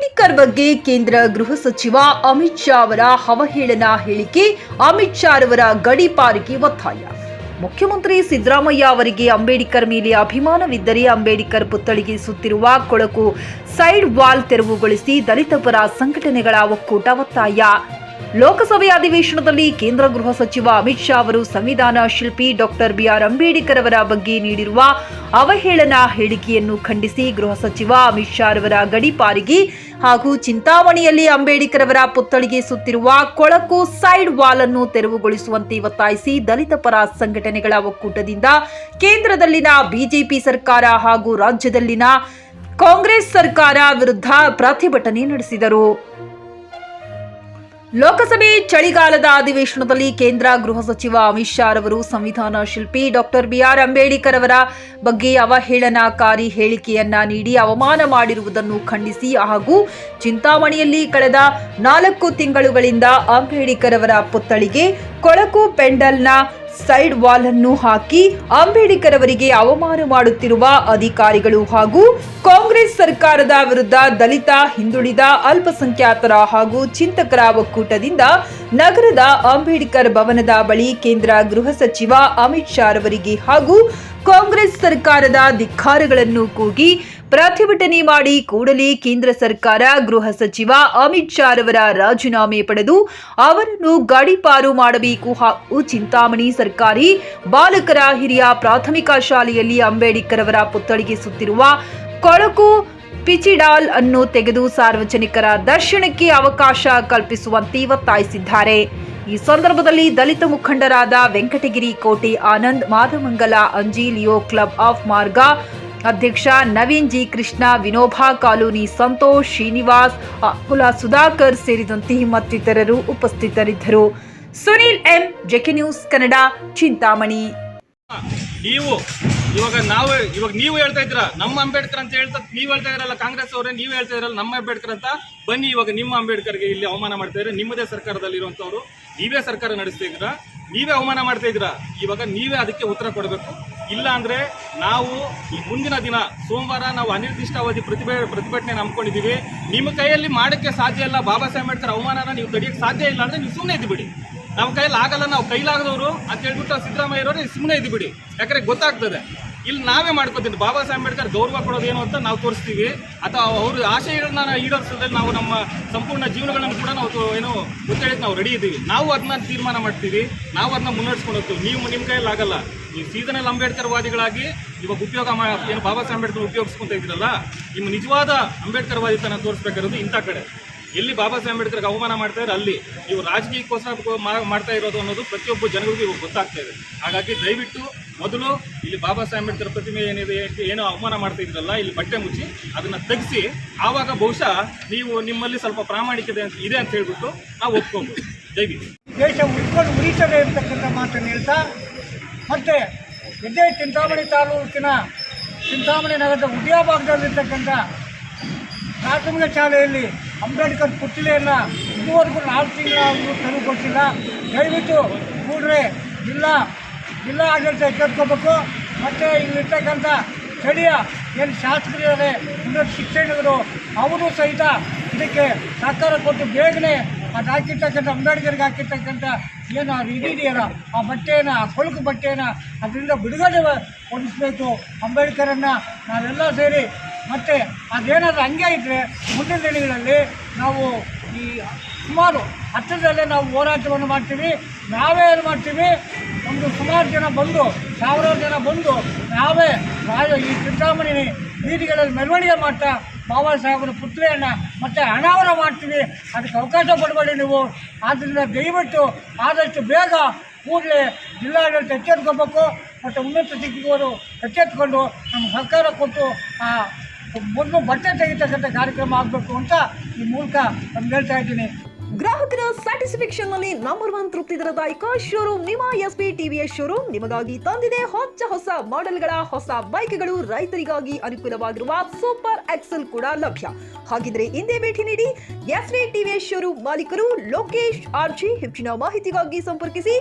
ಅಂಬೇಡ್ಕರ್ ಬಗ್ಗೆ ಕೇಂದ್ರ ಗೃಹ ಸಚಿವ ಅಮಿತ್ ಶಾ ಅವರ ಅವಹೇಳನ ಹೇಳಿಕೆ, ಅಮಿತ್ ಶಾ ಅವರ ಗಡೀಪಾರಿಗೆ ಒತ್ತಾಯ. ಮುಖ್ಯಮಂತ್ರಿ ಸಿದ್ದರಾಮಯ್ಯ ಅವರಿಗೆ ಅಂಬೇಡ್ಕರ್ ಮೇಲೆ ಅಭಿಮಾನವಿದ್ದರೆ ಅಂಬೇಡ್ಕರ್ ಪುತ್ಥಳಿಗೆ ಸುತ್ತಿರುವ ಕೊಳಕು ಸೈಡ್ ವಾಲ್ ತೆರವುಗೊಳಿಸಿ ದಲಿತ ಪರ ಸಂಘಟನೆಗಳ ಒಕ್ಕೂಟ ಒತ್ತಾಯ. ಲೋಕಸಭೆ ಅಧಿವೇಶನದಲ್ಲಿ ಕೇಂದ್ರ ಗೃಹ ಸಚಿವ ಅಮಿತ್ ಶಾ ಅವರು ಸಂವಿಧಾನ ಶಿಲ್ಪಿ ಡಾಕ್ಟರ್ ಬಿಆರ್ ಅಂಬೇಡ್ಕರ್ ಅವರ ಬಗ್ಗೆ ನೀಡಿರುವ ಅವಹೇಳನ ಹೇಳಿಕೆಯನ್ನು ಖಂಡಿಸಿ ಗೃಹ ಸಚಿವ ಅಮಿತ್ ಶಾ ಅವರ ಗಡೀಪಾರಿಗೆ ಹಾಗೂ ಚಿಂತಾಮಣಿಯಲ್ಲಿ ಅಂಬೇಡ್ಕರ್ ಅವರ ಪುತ್ಥಳಿಗೆ ಸುತ್ತಿರುವ ಕೊಳಕು ಸೈಡ್ ವಾಲ್ ಅನ್ನು ತೆರವುಗೊಳಿಸುವಂತೆ ಒತ್ತಾಯಿಸಿ ದಲಿತ ಪರ ಸಂಘಟನೆಗಳ ಒಕ್ಕೂಟದಿಂದ ಕೇಂದ್ರದಲ್ಲಿನ ಬಿಜೆಪಿ ಸರ್ಕಾರ ಹಾಗೂ ರಾಜ್ಯದಲ್ಲಿನ ಕಾಂಗ್ರೆಸ್ ಸರ್ಕಾರ ವಿರುದ್ಧ ಪ್ರತಿಭಟನೆ ನಡೆಸಿದರು. ಲೋಕಸಭೆ ಚಳಿಗಾಲದ ಅಧಿವೇಶನದಲ್ಲಿ ಕೇಂದ್ರ ಗೃಹ ಸಚಿವ ಅಮಿತ್ ಶಾ ಅವರು ಸಂವಿಧಾನ ಶಿಲ್ಪಿ ಡಾಕ್ಟರ್ ಬಿಆರ್ ಅಂಬೇಡ್ಕರ್ ಅವರ ಬಗ್ಗೆ ಅವಹೇಳನಕಾರಿ ಹೇಳಿಕೆಯನ್ನ ನೀಡಿ ಅವಮಾನ ಮಾಡಿರುವುದನ್ನು ಖಂಡಿಸಿ ಹಾಗೂ ಚಿಂತಾಮಣಿಯಲ್ಲಿ ಕಳೆದ 4 ತಿಂಗಳುಗಳಿಂದ ಅಂಬೇಡ್ಕರ್ ಅವರ ಪುತ್ಥಳಿಗೆ ಕೊಳಕು ಪೆಂಡಲ್ನ ಸೈಡ್ ವಾಲ್ ಅನ್ನು ಹಾಕಿ ಅಂಬೇಡ್ಕರ್ ಅವರಿಗೆ ಅವಮಾನ ಮಾಡುತ್ತಿರುವ ಅಧಿಕಾರಿಗಳು ಹಾಗೂ ಕಾಂಗ್ರೆಸ್ ಸರ್ಕಾರದ ವಿರುದ್ಧ ದಲಿತ, ಹಿಂದುಳಿದ, ಅಲ್ಪಸಂಖ್ಯಾತರ ಹಾಗೂ ಚಿಂತಕರ ಒಕ್ಕೂಟದಿಂದ ನಗರದ ಅಂಬೇಡ್ಕರ್ ಭವನದ ಬಳಿ ಕೇಂದ್ರ ಗೃಹ ಸಚಿವ ಅಮಿತ್ ಶಾ ಅವರಿಗೆ ಹಾಗೂ ಕಾಂಗ್ರೆಸ್ ಸರ್ಕಾರದ ಧಿಕ್ಕಾರಗಳನ್ನು ಕೂಗಿ ಪ್ರತಿಭಟನೆ ಮಾಡಿ ಕೂಡಲೇ ಕೇಂದ್ರ ಸರ್ಕಾರ ಗೃಹ ಸಚಿವ ಅಮಿತ್ ಶಾ ಅವರ ರಾಜೀನಾಮೆ ಪಡೆದು ಅವರನ್ನು ಗಡೀಪಾರು ಮಾಡಬೇಕು ಹಾಗೂ ಚಿಂತಾಮಣಿ ಸರ್ಕಾರಿ ಬಾಲಕರ ಹಿರಿಯ ಪ್ರಾಥಮಿಕ ಶಾಲೆಯಲ್ಲಿ ಅಂಬೇಡ್ಕರ್ ಅವರ ಪುತ್ಥಳಿಗೆ ಸುತ್ತಿರುವ ಕೊಳಕು ಪಿಚಿಡಾಲ್ ಅನ್ನು ತೆಗೆದು ಸಾರ್ವಜನಿಕರ ದರ್ಶನಕ್ಕೆ ಅವಕಾಶ ಕಲ್ಪಿಸುವಂತೆ ಒತ್ತಾಯಿಸಿದ್ದಾರೆ. ಈ ಸಂದರ್ಭದಲ್ಲಿ ದಲಿತ ಮುಖಂಡರಾದ ವೆಂಕಟಗಿರಿ ಕೋಟೆ ಆನಂದ್, ಮಾದಮಂಗಲ ಅಂಜಿ, ಲಿಯೋ ಕ್ಲಬ್ ಆಫ್ ಮಾರ್ಗ ಅಧ್ಯಕ್ಷ ನವೀನ್ ಜಿ, ಕೃಷ್ಣ, ವಿನೋಬಾ ಕಾಲೋನಿ ಸಂತೋಷ್, ಶ್ರೀನಿವಾಸ್, ಅಕುಲ ಸುಧಾಕರ್ ಸೇರಿದಂತೆ ಮತ್ತಿತರರು ಉಪಸ್ಥಿತರಿದ್ದರು. Sunil M, JK news Kannada, Chintamani. ಇವಾಗ ನೀವು ಹೇಳ್ತಾ ಇದ್ದೀರಾ ನಮ್ಮ ಅಂಬೇಡ್ಕರ್ ಅಂತ ನೀವು ಹೇಳ್ತಾ ಇದ್ರಲ್ಲ, ಕಾಂಗ್ರೆಸ್ ಅವರೇ ನೀವು ಹೇಳ್ತಾ ಇದ್ರಲ್ಲ ನಮ್ಮ ಅಂಬೇಡ್ಕರ್ ಅಂತ. ಬನ್ನಿ, ಇವಾಗ ನಿಮ್ಮ ಅಂಬೇಡ್ಕರ್ಗೆ ಇಲ್ಲಿ ಅವಮಾನ ಮಾಡ್ತಾ ಇದ್ರೆ ನಿಮ್ಮದೇ ಸರ್ಕಾರದಲ್ಲಿ ಇರುವಂತವ್ರು, ನೀವೇ ಸರ್ಕಾರ ನಡೆಸ್ತಾ ಇದ್ದೀರಾ, ನೀವೇ ಅವಮಾನ ಮಾಡ್ತಾ ಇದ್ದೀರಾ. ಇವಾಗ ನೀವೇ ಅದಕ್ಕೆ ಉತ್ತರ ಕೊಡಬೇಕು. ಇಲ್ಲ ಅಂದ್ರೆ ನಾವು ಈ ಮುಂದಿನ ದಿನ ಸೋಮವಾರ ನಾವು ಅನಿರ್ದಿಷ್ಟಾವಧಿ ಪ್ರತಿಭಟನೆ ನಂಬ್ಕೊಂಡಿದ್ದೀವಿ. ನಿಮ್ಮ ಕೈಯಲ್ಲಿ ಮಾಡಕ್ಕೆ ಸಾಧ್ಯ ಇಲ್ಲ. ಬಾಬಾ ಸಾಹೇಬ್ ಅಂಬೇಡ್ಕರ್ ಅವಮಾನನ ನೀವು ತಡೆಯಕ್ಕೆ ಸಾಧ್ಯ ಇಲ್ಲ ಅಂದ್ರೆ ನೀವು ಸುಮ್ಮನೆ ಇದ್ಬಿಡಿ. ನಮ್ಮ ಕೈಯಲ್ಲಿ ಆಗಲ್ಲ, ನಾವು ಕೈಲಾಗದವರು ಅಂತ ಹೇಳ್ಬಿಟ್ಟು ಸಿದ್ದರಾಮಯ್ಯವರು ಸುಮ್ಮನೆ ಇದ್ಬಿಡಿ. ಯಾಕಂದ್ರೆ ಗೊತ್ತಾಗ್ತದೆ ಇಲ್ಲಿ ನಾವೇ ಮಾಡ್ಕೋತೀವಿ. ಬಾಬಾ ಸಾಹೇಬ್ ಅಂಬೇಡ್ಕರ್ ಗೌರವ ಕೊಡೋದೇನು ಅಂತ ನಾವು ತೋರಿಸ್ತೀವಿ, ಅಥವಾ ಅವ್ರ ಆಶಯಗಳನ್ನ ಈಡೇರಿಸೋದ್ರಲ್ಲಿ ನಾವು ನಮ್ಮ ಸಂಪೂರ್ಣ ಜೀವನಗಳನ್ನು ಕೂಡ ನಾವು ಗೊತ್ತೇಳಿದ್ ನಾವು ರೆಡಿ ಇದ್ದೀವಿ. ನಾವು ಅದನ್ನ ತೀರ್ಮಾನ ಮಾಡ್ತೀವಿ, ನಾವು ಅದನ್ನ ಮುನ್ನಡೆಸ್ಕೊಂಡು ಹೋಗ್ತೀವಿ. ನಿಮ್ಮ ಕೈಯಲ್ಲಿ ಆಗಲ್ಲ. ನೀವು ಸೀಸನಲ್ ಅಂಬೇಡ್ಕರ್ ವಾದಿಗಳಾಗಿ ಇವಾಗ ಏನು ಬಾಬಾ ಸಾಹೇಬ್ ಅಂಬೇಡ್ಕರ್ ಉಪಯೋಗಿಸ್ಕೊಂತ ಇದ್ರಲ್ಲ, ನಿಮ್ಮ ನಿಜವಾದ ಅಂಬೇಡ್ಕರ್ ವಾದಿತನ ತೋರಿಸ್ಬೇಕಾಗಿರೋದು ಇಂಥ ಕಡೆ. ಎಲ್ಲಿ ಬಾಬಾ ಸಾಹೇಬ್ ಅಂಬೇಡ್ಕರ್ಗೆ ಅವಮಾನ ಮಾಡ್ತಾ ಇದ್ದಾರೆ ಅಲ್ಲಿ ನೀವು ರಾಜಕೀಯಕ್ಕೋಸ್ಕರ ಮಾಡ್ತಾ ಇರೋದು ಅನ್ನೋದು ಪ್ರತಿಯೊಬ್ಬ ಜನರಿಗೂ ಇವಾಗ ಗೊತ್ತಾಗ್ತಾ ಇದೆ. ಹಾಗಾಗಿ ದಯವಿಟ್ಟು ಮೊದಲು ಇಲ್ಲಿ ಬಾಬಾ ಸಾಹೇಬ್ ಅಂಬೇಡ್ಕರ್ ಪ್ರತಿಮೆ ಏನಿದೆ, ಏನೋ ಅವಮಾನ ಮಾಡ್ತಾ ಇದ್ರಲ್ಲ, ಇಲ್ಲಿ ಬಟ್ಟೆ ಮುಚ್ಚಿ ಅದನ್ನ ತೆಗೆಸಿ, ಆವಾಗ ಬಹುಶಃ ನೀವು ನಿಮ್ಮಲ್ಲಿ ಸ್ವಲ್ಪ ಪ್ರಾಮಾಣಿಕತೆ ಇದೆ ಅಂತ ಹೇಳ್ಬಿಟ್ಟು ನಾವು ಒಪ್ಕೊಬೋದು. ದಯವಿಟ್ಟು ದೇಶ ಉಳಿತದೆ ಅಂತಕ್ಕಂಥ ಮಾತನ್ನು ಹೇಳ್ತಾ, ಮತ್ತೆ ಇದೇ ಚಿಂತಾಮಣಿ ತಾಲೂಕಿನ ಚಿಂತಾಮಣಿ ನಗರದ ಉದಯ ಭಾಗದಲ್ಲಿರ್ತಕ್ಕಂಥ ಪ್ರಾಥಮಿಕ ಶಾಲೆಯಲ್ಲಿ ಅಂಬೇಡ್ಕರ್ ಪುತ್ಥಳಿಯನ್ನು ಇದುವರೆಗೂ 4 ತಿಂಗಳು ತೆರವುಗೊಳಿಸಿಲ್ಲ. ದಯವಿಟ್ಟು ಕೂಡಲೇ ಜಿಲ್ಲಾ ಆಡಳಿತ ಎಚ್ಚೆತ್ಕೋಬೇಕು. ಮತ್ತು ಇಲ್ಲಿರ್ತಕ್ಕಂಥ ಸ್ಥಳೀಯ ಏನು ಶಾಸಕರಿದ್ದಾರೆ, ಉನ್ನತ ಶಿಕ್ಷಣಗಳು, ಅವರು ಸಹಿತ ಇದಕ್ಕೆ ಸಹಕಾರ ಕೊಟ್ಟು ಬೇಗನೆ ಅದು ಹಾಕಿರ್ತಕ್ಕಂಥ ಅಂಬೇಡ್ಕರ್ಗೆ ಹಾಕಿರ್ತಕ್ಕಂಥ ಏನು ಇದೆಯಲ್ಲ ಆ ಬಟ್ಟೆಯನ್ನು, ಆ ಕೊಳಕು ಬಟ್ಟೆಯನ್ನು ಅದರಿಂದ ಬಿಡುಗಡೆ ಹೊಡಿಸಬೇಕು ಅಂಬೇಡ್ಕರನ್ನು ನಾವೆಲ್ಲ ಸೇರಿ. ಮತ್ತು ಅದೇನಾದರೂ ಹಂಗೆ ಇದ್ದರೆ ಮುಂದಿನ ದಿನಗಳಲ್ಲಿ ನಾವು ಈ ಸುಮಾರು ಹತ್ತಿರದಲ್ಲೇ ನಾವು ಹೋರಾಟವನ್ನು ಮಾಡ್ತೀವಿ. ನಾವೇ ಏನು ಮಾಡ್ತೀವಿ, ಒಂದು ಸುಮಾರು ಜನ ಬಂದು, ಸಾವಿರಾರು ಜನ ಬಂದು ನಾವೇ ಈ ಚಿಂತಾಮಣಿ ಬೀದಿಗಳಲ್ಲಿ ಮೆರವಣಿಗೆ ಮಾಡ್ತಾ ಬಾಬಾ ಸಾಹೇಬರ ಪುತ್ಥಳಿಯನ್ನು ಮತ್ತೆ ಅನಾವರಣ ಮಾಡ್ತೀವಿ. ಅದಕ್ಕೆ ಅವಕಾಶ ಕೊಡಬೇಡಿ ನೀವು. ಆದ್ದರಿಂದ ದಯವಿಟ್ಟು ಆದಷ್ಟು ಬೇಗ ಕೂಡಲೇ ಜಿಲ್ಲಾಡಳಿತ ಎಚ್ಚೆತ್ಕೋಬೇಕು. ಮತ್ತು ಉನ್ನತ ಶಿಕ್ಷಕರು ಎಚ್ಚೆತ್ಕೊಂಡು ನಮ್ಮ ಸರ್ಕಾರ ಕೊಟ್ಟು ಮೊದಲು ಬಟ್ಟೆ ತೆಗಿತಕ್ಕಂಥ ಕಾರ್ಯಕ್ರಮ ಆಗಬೇಕು ಅಂತ ಈ ಮೂಲಕ ನಾನು ಹೇಳ್ತಾ ಇದ್ದೀನಿ. ಗ್ರಾಹಕರ ಸ್ಯಾಟಿಸ್ಫ್ಯಾಕ್ಷನ್ ನಲ್ಲಿ ನಂಬರ್ 1 ತೃಪ್ತಿ ದರದಾಯಕ ಶೋರೂಮ್ ನಿಮ್ಮ ಎಸ್ಪಿ ಟಿವಿಎಸ್ ಶೋರೂಮ್ ನಿಮಗಾಗಿ ತಂದಿದೆ ಹೊಸ ಮಾಡೆಲ್ಗಳ ಹೊಸ ಬೈಕ್ಗಳು. ರೈತರಿಗಾಗಿ ಅನುಕೂಲವಾಗಿರುವ ಸೂಪರ್ ಎಕ್ಸೆಲ್ ಕೂಡ ಲಭ್ಯ. ಹಾಗಿದ್ರೆ ಹಿಂದೆ ಭೇಟಿ ನೀಡಿ ಎಸ್ಪಿ ಟಿವಿಎಸ್ ಶೋರೂಮ್ ಮಾಲೀಕರು ಲೋಕೇಶ್ ಆರ್ಜಿ. ಹೆಚ್ಚಿನ ಮಾಹಿತಿಗಾಗಿ ಸಂಪರ್ಕಿಸಿ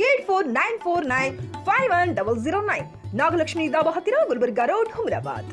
8494951009. ನಾಗಲಕ್ಷ್ಮಿ ದಾಬಾ ಹತ್ತಿರ, ಗುಲ್ಬರ್ಗಾ ರೋಡ್, ಹುಮರಾಬಾದ್.